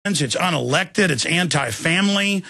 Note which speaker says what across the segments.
Speaker 1: It's unelected. It's anti-family.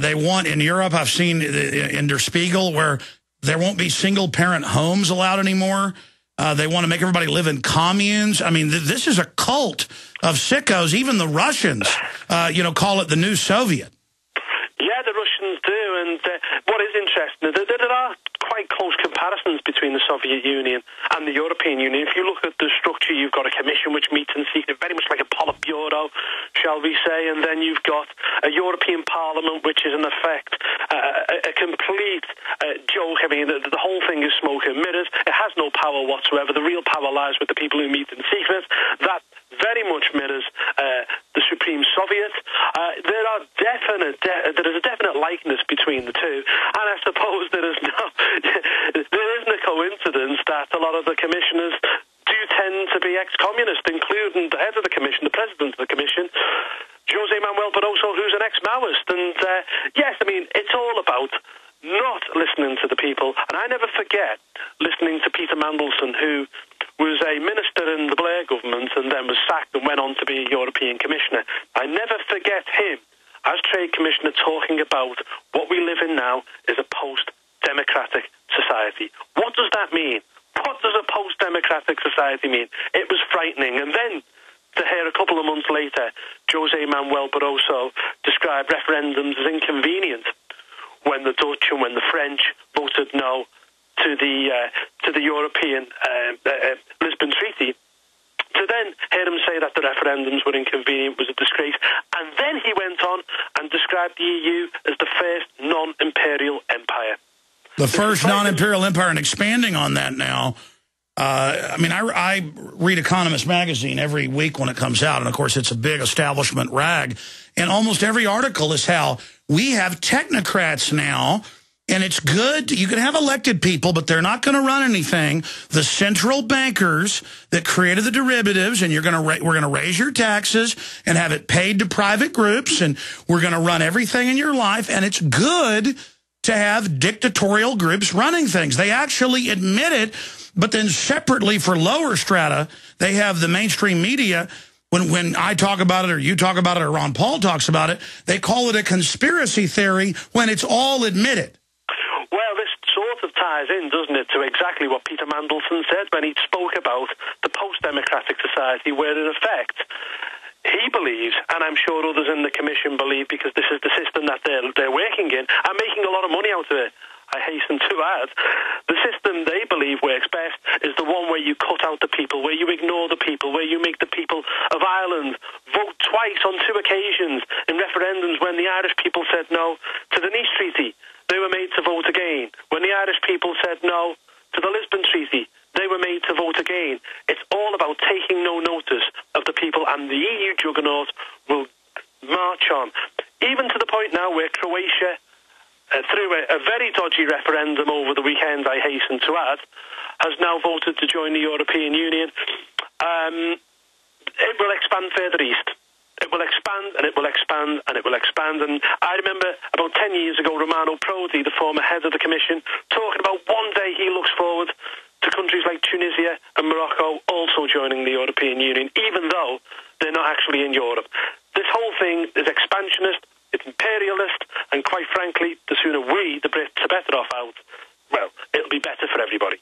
Speaker 1: They want, in Europe, I've seen in Der Spiegel, where there won't be single-parent homes allowed anymore. They want to make everybody live in communes. I mean, this is a cult of sickos. Even the Russians, call it the new Soviet.
Speaker 2: Yeah, the Russians do. And what is interesting, there are quite close comparisons between the Soviet Union and the European Union. If you look at the structure, you've got a commission which meets in secret, very much like a Politburo, shall we say, and then you've got a European Parliament, which is in effect a complete joke. I mean, the whole thing is smoke and mirrors. It has no power whatsoever. The real power lies with the people who meet in secret. That very much mirrors the Supreme Soviet. There is a definite likeness between the two, and I suppose there isn't a coincidence that a lot of the commissioners do tend to be ex-communist, including the head of the commission, the president of the commission, José Manuel Barroso, who's an ex-Maoist. And yes, I mean, it's all about not listening to the people. And I never forget listening to Peter Mandelson, who was a minister in the Blair government and then was sacked and went on to be a European commissioner. I never forget him as trade commissioner talking about what we live in now is a post-democratic society. What does that mean? What does a post-democratic society mean? It was frightening. And then to hear a couple of months later, José Manuel Barroso described referendums as inconvenient when the Dutch and when the French voted no to the European Lisbon Treaty. To then hear him say that the referendums were inconvenient was a disgrace. And then he went on and described the EU as the first non-imperial empire.
Speaker 1: The first non-imperial empire, and expanding on that now. I read Economist magazine every week when it comes out, and of course it's a big establishment rag. And almost every article is how we have technocrats now, and it's good. You can have elected people, but they're not going to run anything. The central bankers that created the derivatives, and we're going to raise your taxes and have it paid to private groups, and we're going to run everything in your life, and it's good to have dictatorial groups running things. They actually admit it, but then separately for lower strata, they have the mainstream media. When I talk about it or you talk about it or Ron Paul talks about it, they call it a conspiracy theory when it's all admitted.
Speaker 2: Well, this sort of ties in, doesn't it, to exactly what Peter Mandelson said when he spoke about the post-democratic society, where in effect he believes, and I'm sure others in the commission believe, because this is the system that they're working in and making a lot of money out of it, I hasten to add, the system they believe works best is the one where you cut out the people, where you ignore the people, where you make the people of Ireland vote twice on 2 occasions in referendums. When the Irish people said no to the Nice Treaty, they were made to vote again. When the Irish people said no to the Lisbon Treaty, they were made to vote again. It's all about taking no notice of the people, and the EU juggernaut will march on. Even to the point now where Croatia, through a very dodgy referendum over the weekend, I hasten to add, has now voted to join the European Union. It will expand further east. It will expand, and it will expand, and it will expand. And I remember about 10 years ago, Romano Prodi, the former head of the Commission, talking about one day he looks forward to countries like Tunisia and Morocco also joining the European Union, even though they're not actually in Europe. This whole thing is expansionist, it's imperialist, and quite frankly, the sooner we, the Brits, are better off out, well, it'll be better for everybody.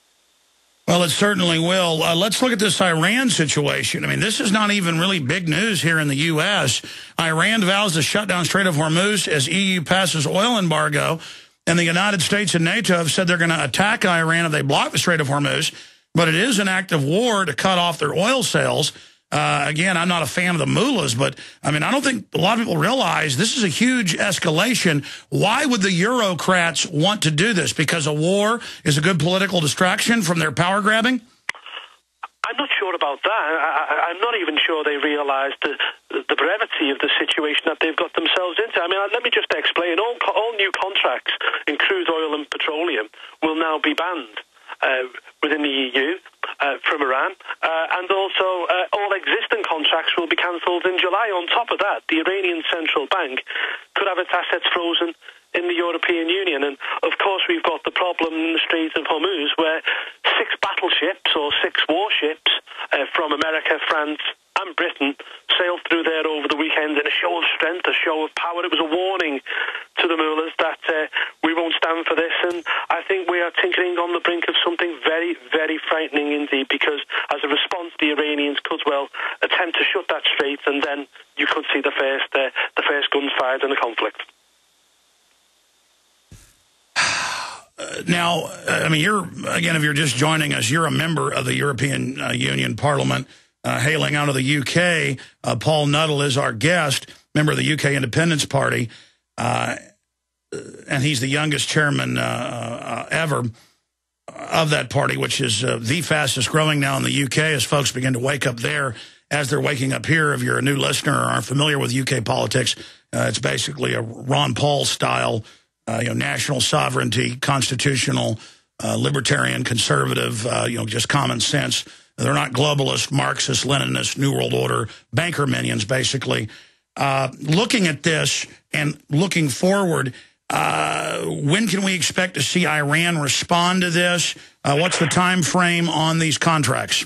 Speaker 1: Well, it certainly will. Let's look at this Iran situation. I mean, this is not even really big news here in the U.S. Iran vows to shut down Straight of Hormuz as EU passes oil embargo, and the United States and NATO have said they're going to attack Iran if they block the Strait of Hormuz, but it is an act of war to cut off their oil sales. Again, I'm not a fan of the mullahs, but, I mean, I don't think a lot of people realize this is a huge escalation. Why would the Eurocrats want to do this? Because a war is a good political distraction from their power grabbing?
Speaker 2: I'm not sure about that. I'm not even sure they realize the brevity of the situation that they've got themselves into. I mean, let me just explain. All new contracts in crude oil and petroleum will now be banned within the EU from Iran, and also all existing contracts will be cancelled in July. On top of that, the Iranian Central Bank could have its assets frozen in the European Union. And, of course, we've got the problem in the Strait of Hormuz where 6 battleships or 6 warships from America, France, and Britain sailed through there over the weekend in a show of strength, a show of power. It was a warning to the mullahs that we won't stand for this, and I think we are tinkering on the brink of something very, very frightening indeed, because as a response, the Iranians could well attempt to shut that strait, and then you could see the first guns fired in the conflict.
Speaker 1: Now, I mean, if you're just joining us, you're a member of the European Union Parliament, hailing out of the UK. Paul Nuttall is our guest, member of the UK Independence Party, and he's the youngest chairman ever of that party, which is the fastest growing now in the UK as folks begin to wake up there as they're waking up here. If you're a new listener or aren't familiar with UK politics, it's basically a Ron Paul style, national sovereignty, constitutional, libertarian, conservative, just common sense. They're not globalist, Marxist, Leninist, New World Order, banker minions, basically. Looking at this and looking forward, when can we expect to see Iran respond to this? What's the time frame on these contracts?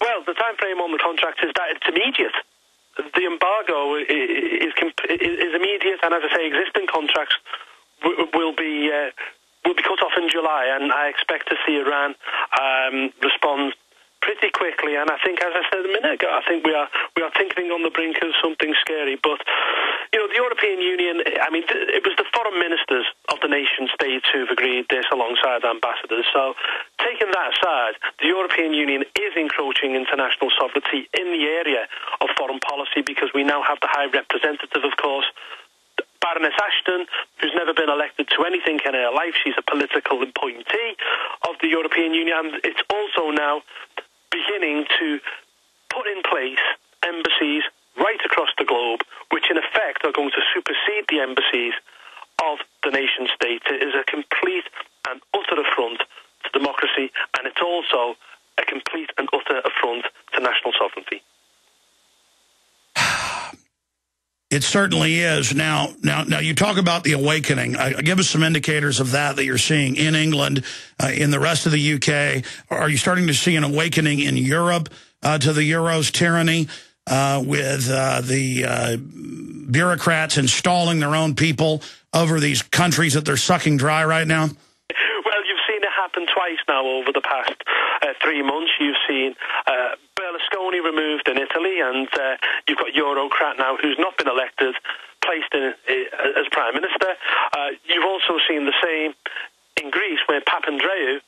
Speaker 2: Well, the time frame on the contract is that it's immediate. The embargo is immediate, and as I say, existing contracts will be cut off in July, and I expect to see Iran respond pretty quickly. And I think, as I said a minute ago, I think we are tinkering on the brink of something scary. But the European Union, I mean, it was the foreign ministers of the nation states who've agreed this alongside ambassadors. So, taking that aside, the European Union is encroaching international sovereignty in the area of foreign policy, because we now have the High Representative, of course, Baroness Ashton, who's never been elected to anything in her life. She's a political appointee of the European Union, and it's also now beginning to put in place embassies right across the globe, which in effect are going to supersede the embassies of the nation state. It is a complete and utter affront to democracy, and it's also a complete and utter affront to national sovereignty.
Speaker 1: It certainly is. Now, you talk about the awakening. Give us some indicators of that you're seeing in England, in the rest of the UK. Are you starting to see an awakening in Europe to the Euro's tyranny, with the bureaucrats installing their own people over these countries that they're sucking dry right now?
Speaker 2: Well, you've seen it happen twice now over the past 3 months. You've seen Berlusconi removed in Italy, and you've got Eurocrat now who's not been elected, placed in as Prime Minister. You've also seen the same in Greece, where Papandreou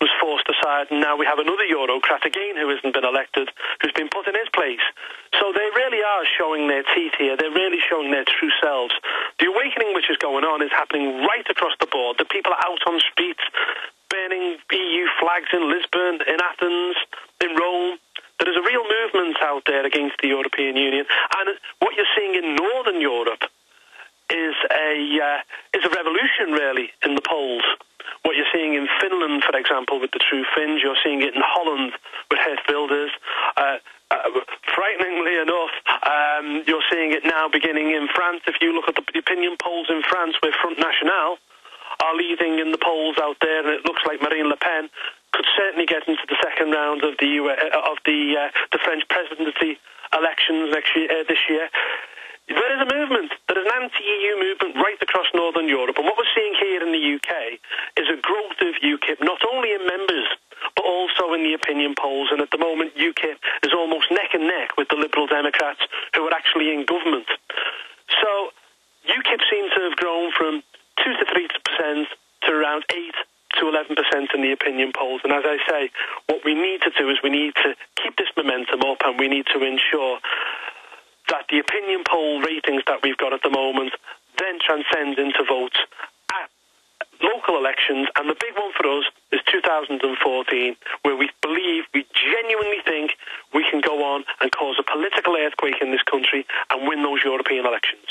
Speaker 2: was forced aside, and now we have another Eurocrat again who hasn't been elected, who's been put in his place. So they really are showing their teeth here. They're really showing their true selves. The awakening which is going on is happening right across the board. The people are out on streets, burning EU flags in Lisbon, in Athens, in Rome. There is a real movement out there against the European Union, and what you're seeing in Northern Europe is a revolution, really, in the polls. What you're seeing in Finland, for example, with the True Finns, you're seeing it in Holland with Geert Wilders. Frighteningly enough, you're seeing it now beginning in France. If you look at the opinion polls in France, where Front National are leading in the polls out there, and it looks like Marine Le Pen could certainly get into the second round of the French presidency elections this year. There is a movement. There is an anti-EU movement right across Northern Europe. And what we're seeing here in the UK is a growth of UKIP, not only in members, but also in the opinion polls. And at the moment, UKIP is almost neck and neck with the Liberal Democrats, who are actually in government. So UKIP seems to have grown from 2 to 3% to around 8 to 11% in the opinion polls. And as I say, what we need to do is we need to keep this momentum up, and we need to ensure that the opinion poll ratings that we've got at the moment then transcend into votes at local elections. And the big one for us is 2014, where we genuinely think we can go on and cause a political earthquake in this country and win those European elections.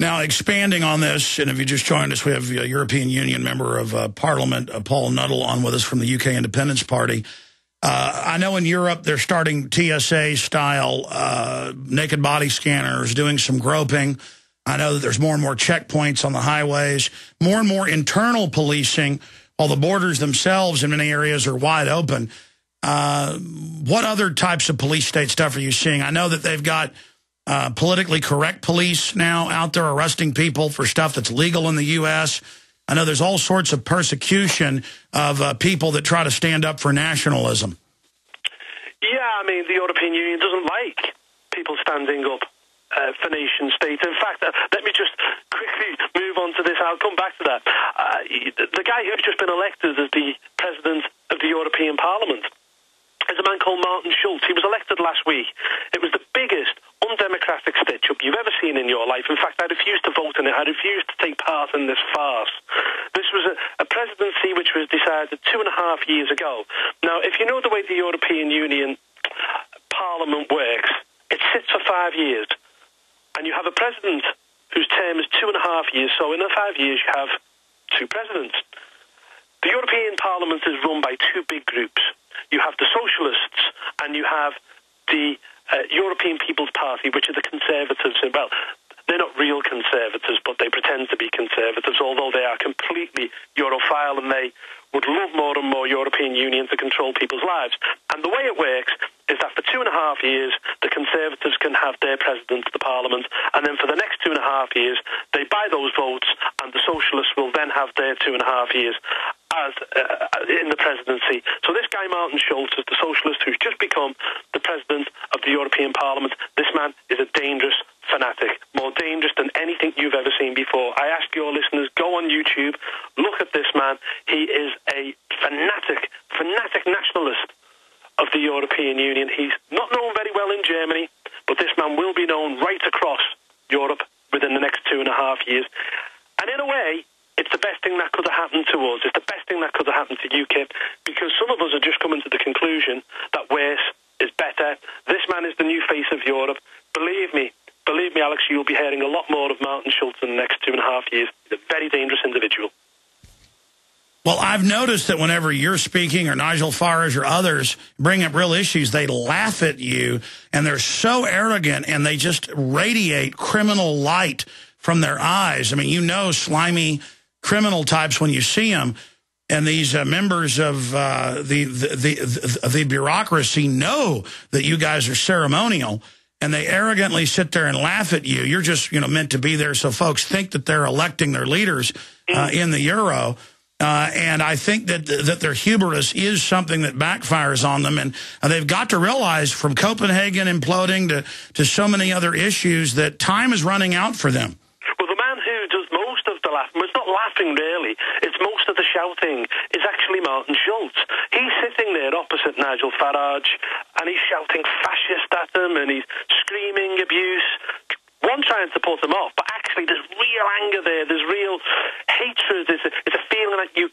Speaker 1: Now, expanding on this, and if you just joined us, we have a European Union member of Parliament, Paul Nuttall, on with us from the UK Independence Party. I know in Europe they're starting TSA-style naked body scanners, doing some groping. I know that there's more and more checkpoints on the highways, more and more internal policing, while the borders themselves in many areas are wide open. What other types of police state stuff are you seeing? I know that they've got politically correct police now out there arresting people for stuff that's legal in the U.S. I know there's all sorts of persecution of people that try to stand up for nationalism.
Speaker 2: Yeah, I mean, the European Union doesn't like people standing up for nation state. In fact, let me just quickly move on to this. I'll come back to that. The guy who's just been elected as the president of the European Parliament is a man called Martin Schulz. He was elected last week. It was the biggest undemocratic stitch-up you've ever seen in your life. In fact, I refused to vote in it. I refused to take part in this farce. This was a presidency which was decided 2.5 years ago. Now, if you know the way the European Union Parliament works, it sits for 5 years. And you have a president whose term is 2.5 years. So in the 5 years, you have 2 presidents. The European Parliament is run by 2 big groups. You have the Socialists and you have the European People's Party, which are the Conservatives. Well, they're not real conservatives, but they pretend to be conservatives, although they are completely Europhile and they would love more and more European Union to control people's lives. And the way it works is that for 2.5 years, the Conservatives can have their president of the Parliament, and then for the next 2.5 years, they buy those votes, and the Socialists will then have their 2.5 years as in the presidency. So this guy, Martin Schulz, is the socialist who's just become the president of the European Parliament. This man is a dangerous fanatic, more dangerous than anything you've ever seen before. I ask your listeners, go on YouTube, look at this man. He is a fanatic nationalist of the European Union. He's not known very well in Germany, but this man will be known right across Europe within the next 2.5 years. And in a way, it's the best thing that could have happened to us. It's the best thing that could have happened to UKIP, because some of us are just coming to the conclusion that worse is better. This man is the new face of Europe. Believe me, Alex, you'll be hearing a lot more of Martin Schulz in the next 2.5 years. He's a very dangerous individual.
Speaker 1: Well, I've noticed that whenever you're speaking or Nigel Farage or others bring up real issues, they laugh at you, and they're so arrogant, and they just radiate criminal light from their eyes. I mean, you know, slimy criminal types when you see them, and these members of the bureaucracy know that you guys are ceremonial, and they arrogantly sit there and laugh at you. You're just, meant to be there so folks think that they're electing their leaders in the Euro. And I think that their hubris is something that backfires on them. And they've got to realize, from Copenhagen imploding to so many other issues, that time is running out for them.
Speaker 2: Well, the man who does most of the laughing, it's not laughing really, it's most of the shouting, is actually Martin Schulz. He's sitting there opposite Nigel Farage, and he's shouting fascist at him, and he's screaming abuse. One trying to put them off, but actually there's real anger there, there's real hatred, it's a feeling that you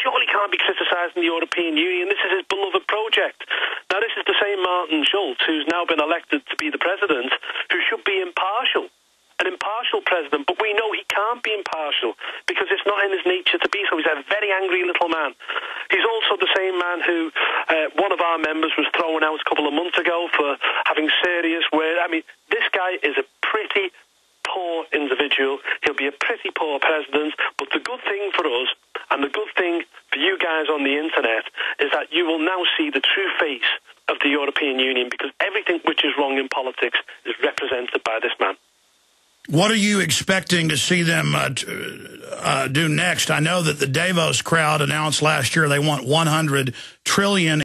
Speaker 2: surely can't be criticising the European Union. This is his beloved project. Now, this is the same Martin Schulz who's now been elected to be the president, who should be impartial, an impartial president, but we know he can't be impartial because it's not in his nature to be so. He's a very angry little man. He's also the same man who one of our members was thrown out a couple of months ago for having serious words. I mean, this guy is a pretty poor individual. He'll be a pretty poor president, but the good thing for us and the good thing for you guys on the internet is that you will now see the true face of the European Union, because everything which is wrong in politics is represented by this man.
Speaker 1: What are you expecting to see them do next? I know that the Davos crowd announced last year they want $100 trillion